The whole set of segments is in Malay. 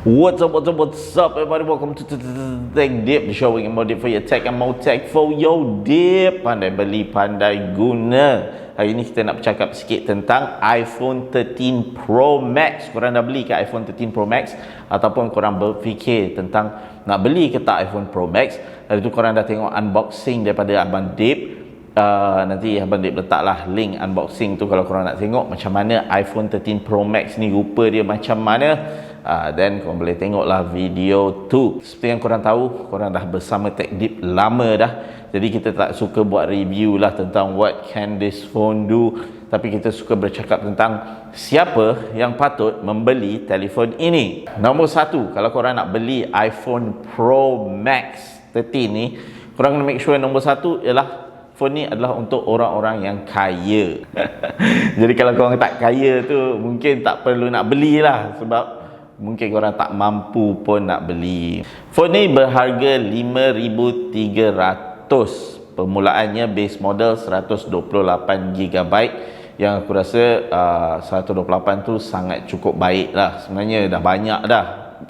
What's up, everybody? Welcome to Tech Dip, the show yang more dip for your tech and more tech for your dip. Pandai beli, pandai guna. Hari ni kita nak bercakap sikit tentang iPhone 13 Pro Max. Korang dah beli ke iPhone 13 Pro Max? Ataupun korang berfikir tentang nak beli ke tak iPhone Pro Max? Hari tu korang dah tengok unboxing daripada Abang Dip. Nanti Abang Dip letaklah link unboxing tu kalau korang nak tengok macam mana iPhone 13 Pro Max ni, rupa dia macam mana. Then korang boleh tengoklah video tu. Seperti yang korang tahu, korang dah bersama Tech Dip lama dah. Jadi kita tak suka buat review lah tentang what can this phone do, tapi kita suka bercakap tentang siapa yang patut membeli telefon ini. Nombor satu, kalau korang nak beli iPhone Pro Max 13 ni, korang kena make sure nombor satu ialah phone ni adalah untuk orang-orang yang kaya. Jadi kalau korang tak kaya tu, mungkin tak perlu nak belilah, sebab mungkin korang tak mampu pun nak beli. Phone ni berharga RM5,300. Permulaannya base model 128GB, yang aku rasa 128 tu sangat cukup baik lah. Sebenarnya dah banyak dah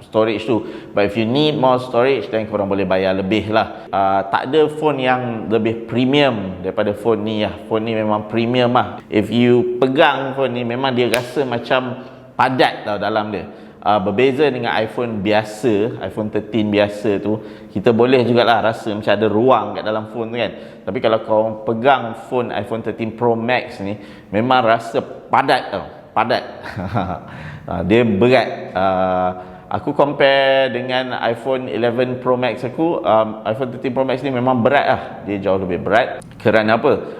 storage tu, but if you need more storage, then korang boleh bayar lebih lah. Tak ada phone yang lebih premium daripada phone ni lah. Phone ni memang premium lah. If you pegang phone ni, memang dia rasa macam padat tau dalam dia. Berbeza dengan iPhone biasa, iPhone 13 biasa tu, kita boleh jugalah rasa macam ada ruang kat dalam phone tu kan. Tapi kalau kau pegang phone iPhone 13 Pro Max ni, memang rasa padat tau, padat. Dia berat. Aku compare dengan iPhone 11 Pro Max aku, iPhone 13 Pro Max ni memang berat lah. Dia jauh lebih berat. Kerana apa?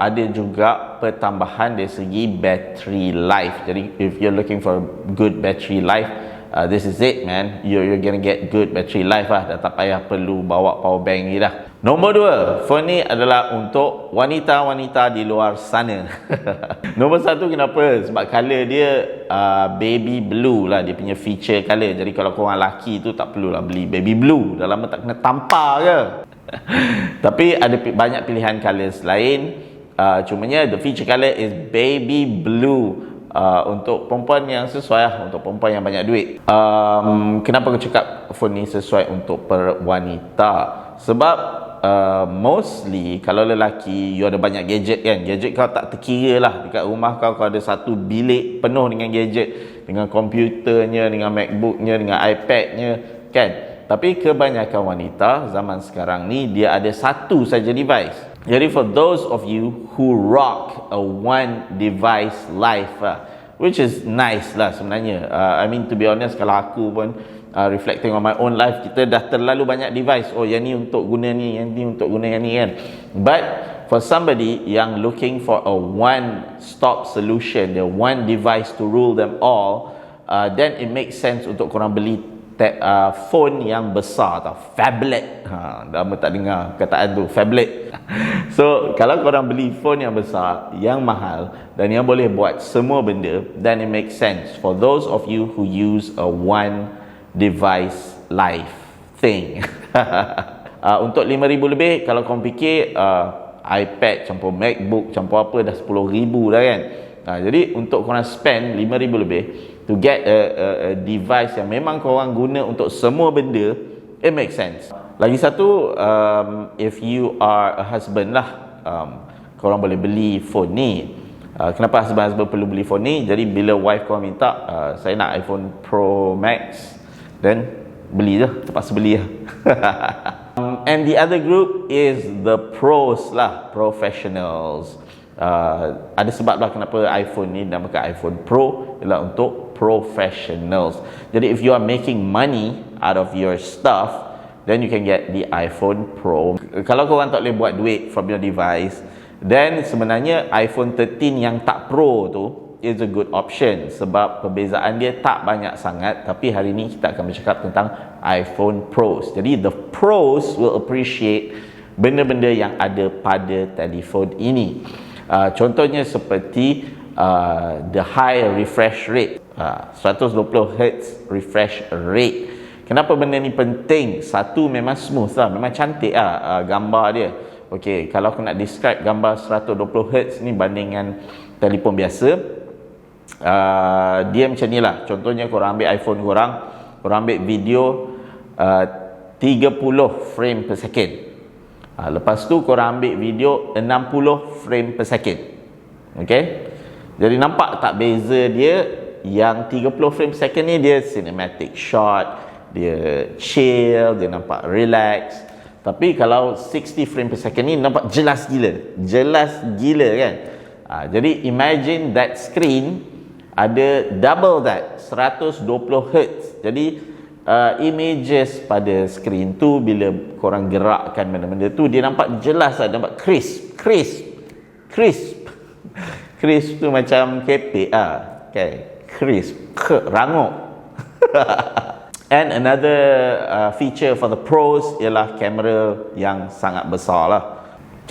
Ada juga pertambahan dari segi battery life. Jadi if you're looking for good battery life, this is it, man. You're gonna get good battery life lah. Dah tak payah perlu bawa power bank ni dah. Nombor dua, phone ni adalah untuk wanita-wanita di luar sana. Nombor satu, kenapa? Sebab color dia baby blue lah, dia punya feature color. Jadi kalau korang lelaki tu tak perlulah beli baby blue, dah lama tak kena tampar ke. Tapi ada banyak pilihan colors lain. Cumanya the feature color is baby blue. Untuk perempuan yang sesuai lah, untuk perempuan yang banyak duit. Kenapa aku cakap phone ni sesuai untuk wanita? Sebab mostly kalau lelaki, you ada banyak gadget kan. Gadget kau tak terkira lah. Dekat rumah kau ada satu bilik penuh dengan gadget, dengan komputernya, dengan MacBooknya, dengan iPadnya kan. Tapi kebanyakan wanita zaman sekarang ni, dia ada satu saja device. Jadi for those of you who rock a one device life, which is nice lah sebenarnya. I mean, to be honest, kalau aku pun reflecting on my own life, kita dah terlalu banyak device. Oh, yang ni untuk guna ni, yang ni untuk guna yang ni kan. But for somebody yang looking for a one-stop solution, the one device to rule them all, then it makes sense untuk korang beli phone yang besar tau, phablet. Dah lama tak dengar kataan tu, phablet. So kalau korang beli phone yang besar, yang mahal, dan yang boleh buat semua benda, then it makes sense for those of you who use a one device life thing. Untuk 5,000 lebih, kalau korang fikir iPad campur MacBook campur apa, dah 10,000 dah kan. Jadi untuk korang spend 5,000 lebih to get a device yang memang korang guna untuk semua benda, it makes sense. Lagi satu, if you are a husband lah, korang boleh beli phone ni. Kenapa husband perlu beli phone ni? Jadi bila wife korang minta, saya nak iPhone Pro Max, then beli je, terpaksa beli lah. And the other group is the pros lah, professionals. Ada sebab lah kenapa iPhone ni dinamakan iPhone Pro, ialah untuk professionals. Jadi if you are making money out of your stuff, then you can get the iPhone Pro. Kalau korang tak boleh buat duit from your device, then sebenarnya iPhone 13 yang tak Pro tu is a good option, sebab perbezaan dia tak banyak sangat. Tapi hari ni kita akan bercakap tentang iPhone Pros. Jadi the pros will appreciate benda-benda yang ada pada telefon ini. Contohnya seperti the high refresh rate, 120Hz refresh rate. Kenapa benda ni penting? Satu, memang smooth lah, memang cantik lah gambar dia. Okey, kalau aku nak describe gambar 120Hz ni bandingan telefon biasa, dia macam ni lah. Contohnya korang ambil iPhone korang, korang ambil video 30 frame per second. Lepas tu korang ambil video 60 frame per second. Okay, jadi nampak tak beza dia? Yang 30 frame per second ni dia cinematic shot, dia chill, dia nampak relax. Tapi kalau 60 frame per second ni nampak jelas gila kan. Jadi imagine that screen ada double that, 120 Hz. Jadi images pada screen tu bila korang gerakkan benda-benda tu, dia nampak jelas lah, nampak crisp tu macam kepek okay. Crisp, rangup. And another feature for the pros ialah kamera yang sangat besar lah.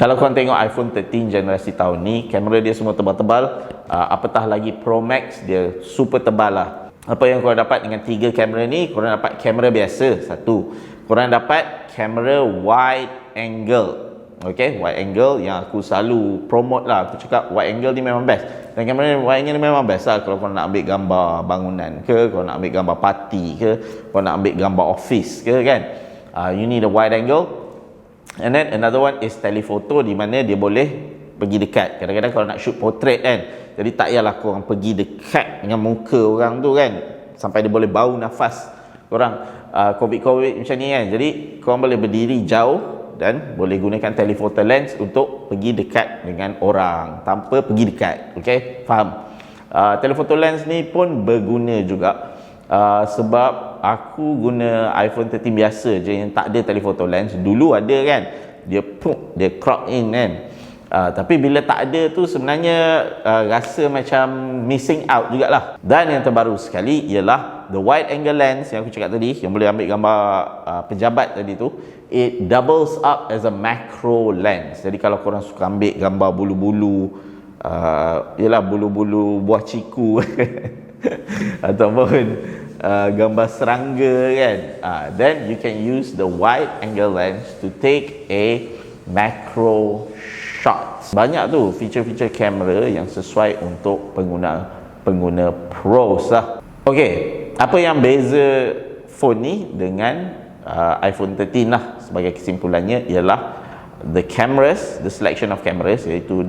Kalau korang tengok iPhone 13 generasi tahun ni, kamera dia semua tebal-tebal, apatah lagi Pro Max, dia super tebal lah. Apa yang korang dapat dengan 3 kamera ni? Korang dapat kamera biasa, satu. Korang dapat kamera wide angle. Okay, wide angle yang aku selalu promote lah. Aku cakap wide angle ni memang best. Dan kamera wide angle ni memang best lah. Kalau korang nak ambil gambar bangunan ke, korang nak ambil gambar party ke, korang nak ambil gambar office ke kan, you need a wide angle. And then another one is telephoto, di mana dia boleh pergi dekat. Kadang-kadang kalau nak shoot portrait kan, jadi tak payahlah korang pergi dekat dengan muka orang tu kan, sampai dia boleh bau nafas korang. Covid macam ni kan, jadi korang boleh berdiri jauh dan boleh gunakan telephoto lens untuk pergi dekat dengan orang tanpa pergi dekat. Okay, faham? Telephoto lens ni pun berguna juga, sebab aku guna iPhone 13 biasa je yang tak ada telephoto lens. Dulu ada kan, dia crop in kan, tapi bila tak ada tu sebenarnya rasa macam missing out jugalah. Dan yang terbaru sekali ialah the wide angle lens yang aku cakap tadi, yang boleh ambil gambar pejabat tadi tu. It doubles up as a macro lens. Jadi kalau korang suka ambil gambar bulu-bulu, ialah bulu-bulu buah ciku ataupun gambar serangga kan, then you can use the wide angle lens to take a macro shot. Banyak tu feature-feature kamera yang sesuai untuk pengguna pros lah. Okay, apa yang beza phone ni dengan iPhone 13 lah sebagai kesimpulannya ialah the cameras, the selection of cameras, iaitu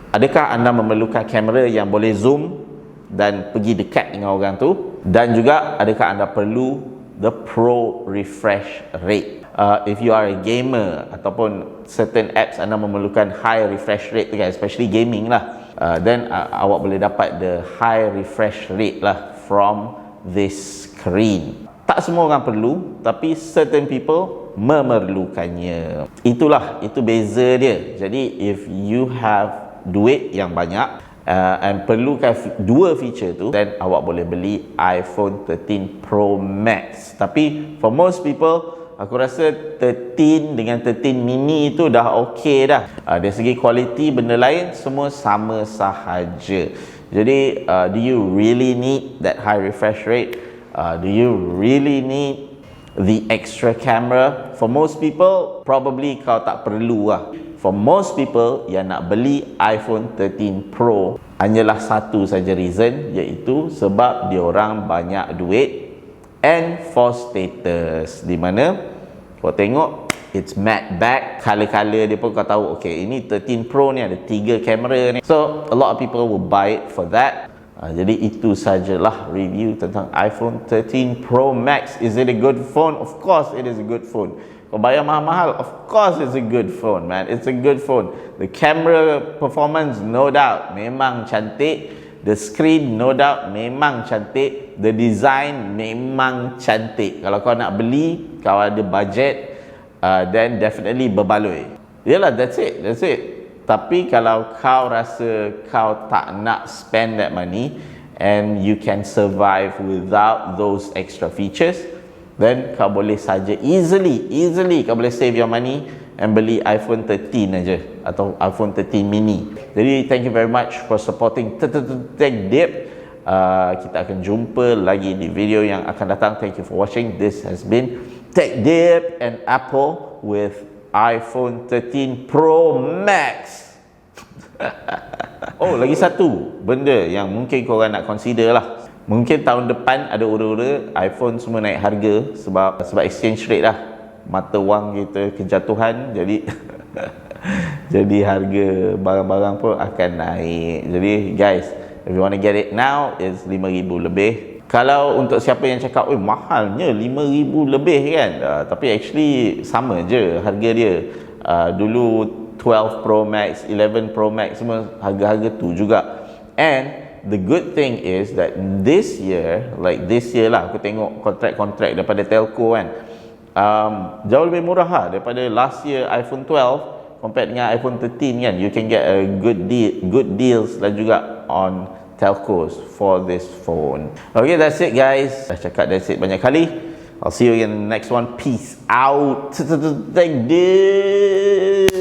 adakah anda memerlukan kamera yang boleh zoom dan pergi dekat dengan orang tu, dan juga adakah anda perlu the pro refresh rate. If you are a gamer ataupun certain apps anda memerlukan high refresh rate kan, especially gaming lah, then awak boleh dapat the high refresh rate lah from this screen. Tak semua orang perlu, tapi certain people memerlukannya. Itu beza dia. Jadi if you have duit yang banyak and perlukan dua feature tu, then awak boleh beli iPhone 13 Pro Max. Tapi for most people, aku rasa 13 dengan 13 mini itu dah okey dah. Dari segi kualiti benda lain semua sama sahaja. Jadi do you really need that high refresh rate? Do you really need the extra camera? For most people, probably kau tak perlu lah. For most people yang nak beli iPhone 13 Pro, hanyalah satu saja reason, iaitu sebab diorang banyak duit and for status. Di mana kau tengok it's matte back, color-color dia pun kau tahu, okay, ini 13 Pro ni ada 3 kamera ni. So a lot of people will buy it for that. Jadi itu sajalah review tentang iPhone 13 Pro Max. Is it a good phone? Of course it is a good phone. Kau bayar mahal-mahal, of course it's a good phone, man. It's a good phone. The camera performance, no doubt, memang cantik. The screen, no doubt, memang cantik. The design memang cantik. Kalau kau nak beli, kau ada budget, then definitely berbaloi. Yalah, that's it. Tapi kalau kau rasa kau tak nak spend that money and you can survive without those extra features, then kau boleh saja easily kau boleh save your money and beli iPhone 13 aja atau iPhone 13 mini. Jadi thank you very much for supporting Tech Dip. Kita akan jumpa lagi di video yang akan datang. Thank you for watching. This has been Tech Dip and Apple with iPhone 13 Pro Max. Oh, lagi satu benda yang mungkin korang nak consider lah. Mungkin tahun depan ada ura-ura iPhone semua naik harga sebab exchange rate lah. Mata wang kita kejatuhan, jadi jadi harga barang-barang pun akan naik. Jadi guys, if you want to get it now, it's 5,000 lebih. Kalau untuk siapa yang cakap, "Oi, mahalnya 5,000 lebih kan?" Tapi actually sama je harga dia. Dulu 12 Pro Max, 11 Pro Max semua harga-harga tu juga. And the good thing is that this year, like this year lah, aku tengok kontrak-kontrak daripada telco kan, jauh lebih murah lah daripada last year iPhone 12 compared dengan iPhone 13 kan. You can get a good deals lah juga on telcos for this phone. Okay, that's it guys. Dah cakap that's it banyak kali. I'll see you in the next one. Peace out. Thank you.